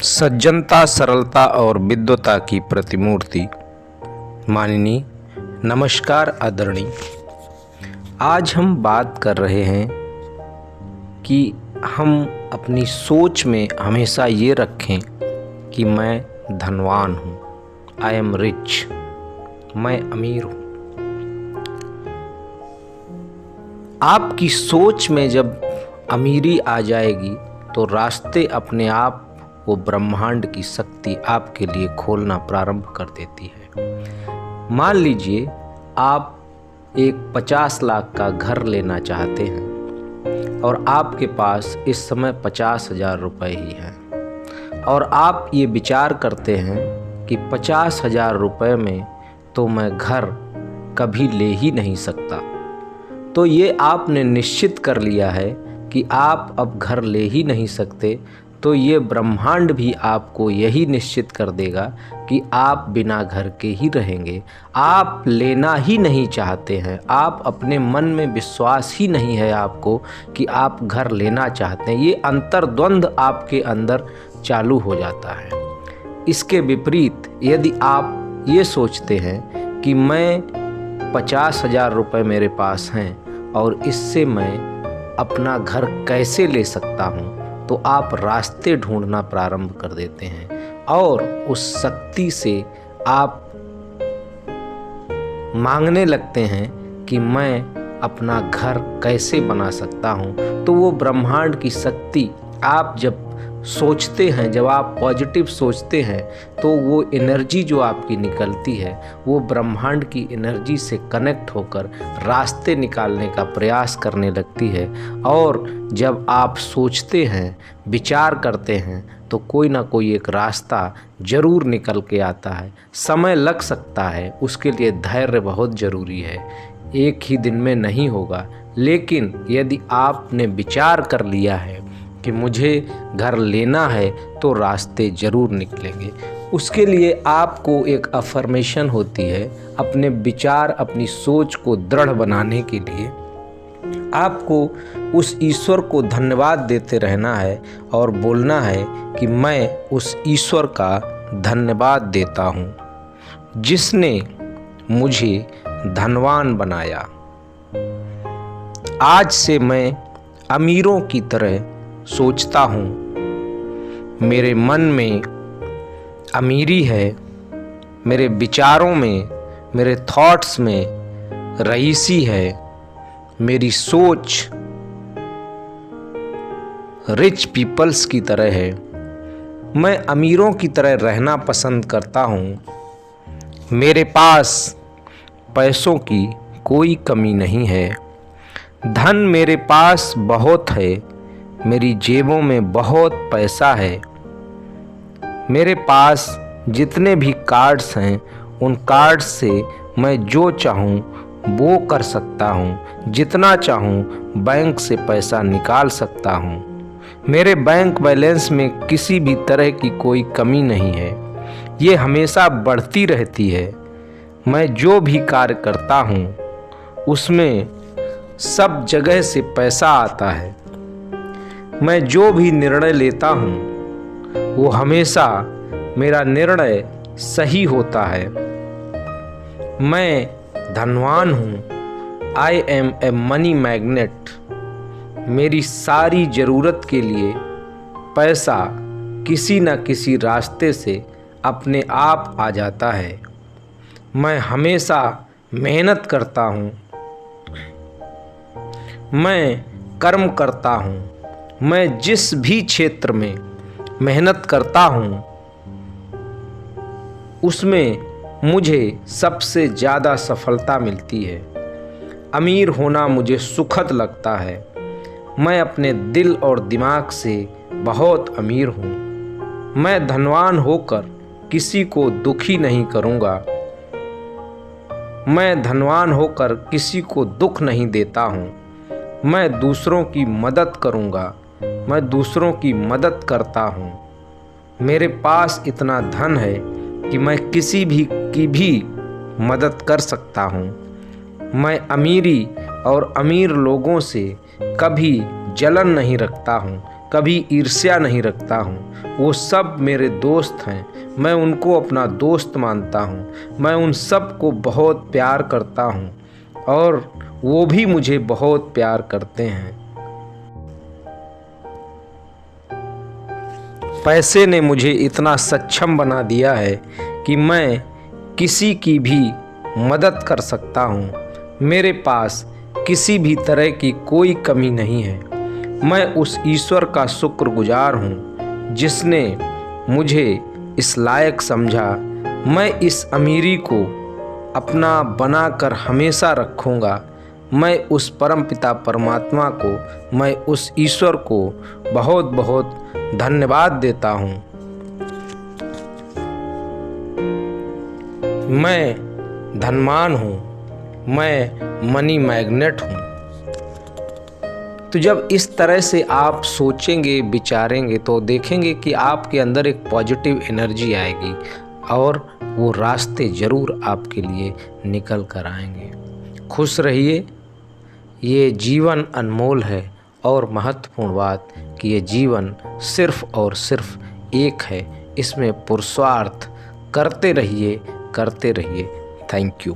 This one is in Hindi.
सज्जनता, सरलता और विद्वता की प्रतिमूर्ति माननीय नमस्कार आदरणीय। आज हम बात कर रहे हैं कि हम अपनी सोच में हमेशा ये रखें कि मैं धनवान हूँ, आई एम रिच, मैं अमीर हूँ। आपकी सोच में जब अमीरी आ जाएगी तो रास्ते अपने आप वो ब्रह्मांड की शक्ति आपके लिए खोलना प्रारंभ कर देती है। मान लीजिए आप एक 50 लाख का घर लेना चाहते हैं और आपके पास इस समय 50,000 रुपये ही हैं और आप ये विचार करते हैं कि 50,000 रुपये में तो मैं घर कभी ले ही नहीं सकता। तो ये आपने निश्चित कर लिया है कि आप अब घर ले ही नहीं सकते, तो ये ब्रह्मांड भी आपको यही निश्चित कर देगा कि आप बिना घर के ही रहेंगे। आप लेना ही नहीं चाहते हैं, आप अपने मन में विश्वास ही नहीं है आपको कि आप घर लेना चाहते हैं। ये अंतर्द्वंद आपके अंदर चालू हो जाता है। इसके विपरीत यदि आप ये सोचते हैं कि मैं 50,000 रुपये मेरे पास हैं और इससे मैं अपना घर कैसे ले सकता हूँ, तो आप रास्ते ढूंढना प्रारंभ कर देते हैं और उस शक्ति से आप मांगने लगते हैं कि मैं अपना घर कैसे बना सकता हूँ। तो वो ब्रह्मांड की शक्ति आप जब सोचते हैं, जब आप पॉजिटिव सोचते हैं, तो वो एनर्जी जो आपकी निकलती है वो ब्रह्मांड की एनर्जी से कनेक्ट होकर रास्ते निकालने का प्रयास करने लगती है। और जब आप सोचते हैं, विचार करते हैं, तो कोई ना कोई एक रास्ता ज़रूर निकल के आता है। समय लग सकता है, उसके लिए धैर्य बहुत ज़रूरी है, एक ही दिन में नहीं होगा। लेकिन यदि आपने विचार कर लिया है कि मुझे घर लेना है तो रास्ते ज़रूर निकलेंगे। उसके लिए आपको एक अफर्मेशन होती है। अपने विचार, अपनी सोच को दृढ़ बनाने के लिए आपको उस ईश्वर को धन्यवाद देते रहना है और बोलना है कि मैं उस ईश्वर का धन्यवाद देता हूँ जिसने मुझे धनवान बनाया। आज से मैं अमीरों की तरह सोचता हूँ। मेरे मन में अमीरी है, मेरे विचारों में, मेरे थॉट्स में रईसी है। मेरी सोच रिच पीपल्स की तरह है। मैं अमीरों की तरह रहना पसंद करता हूँ। मेरे पास पैसों की कोई कमी नहीं है। धन मेरे पास बहुत है, मेरी जेबों में बहुत पैसा है। मेरे पास जितने भी कार्ड्स हैं उन कार्ड्स से मैं जो चाहूँ वो कर सकता हूँ। जितना चाहूँ बैंक से पैसा निकाल सकता हूँ। मेरे बैंक बैलेंस में किसी भी तरह की कोई कमी नहीं है, ये हमेशा बढ़ती रहती है। मैं जो भी कार्य करता हूँ उसमें सब जगह से पैसा आता है। मैं जो भी निर्णय लेता हूँ वो हमेशा मेरा निर्णय सही होता है। मैं धनवान हूँ, I am a money magnet. मेरी सारी ज़रूरत के लिए पैसा किसी न किसी रास्ते से अपने आप आ जाता है। मैं हमेशा मेहनत करता हूँ, मैं कर्म करता हूँ। मैं जिस भी क्षेत्र में मेहनत करता हूँ उसमें मुझे सबसे ज़्यादा सफलता मिलती है। अमीर होना मुझे सुखद लगता है। मैं अपने दिल और दिमाग से बहुत अमीर हूँ। मैं धनवान होकर किसी को दुखी नहीं करूँगा। मैं धनवान होकर किसी को दुख नहीं देता हूँ। मैं दूसरों की मदद करूँगा, मैं दूसरों की मदद करता हूँ। मेरे पास इतना धन है कि मैं किसी भी की भी मदद कर सकता हूँ। मैं अमीरी और अमीर लोगों से कभी जलन नहीं रखता हूँ। कभी ईर्ष्या नहीं रखता हूँ। वो सब मेरे दोस्त हैं, मैं उनको अपना दोस्त मानता हूँ। मैं उन सब को बहुत प्यार करता हूँ और वो भी मुझे बहुत प्यार करते हैं। पैसे ने मुझे इतना सक्षम बना दिया है कि मैं किसी की भी मदद कर सकता हूँ। मेरे पास किसी भी तरह की कोई कमी नहीं है। मैं उस ईश्वर का शुक्रगुजार हूँ जिसने मुझे इस लायक समझा। मैं इस अमीरी को अपना बनाकर हमेशा रखूँगा। मैं उस परमपिता परमात्मा को, मैं उस ईश्वर को बहुत बहुत धन्यवाद देता हूँ। मैं धनवान हूँ, मैं मनी मैग्नेट हूँ। तो जब इस तरह से आप सोचेंगे, विचारेंगे, तो देखेंगे कि आपके अंदर एक पॉजिटिव एनर्जी आएगी और वो रास्ते ज़रूर आपके लिए निकल कर आएंगे। खुश रहिए। ये जीवन अनमोल है और महत्वपूर्ण बात कि ये जीवन सिर्फ़ और सिर्फ एक है। इसमें पुरुषार्थ करते रहिए, करते रहिए। Thank you.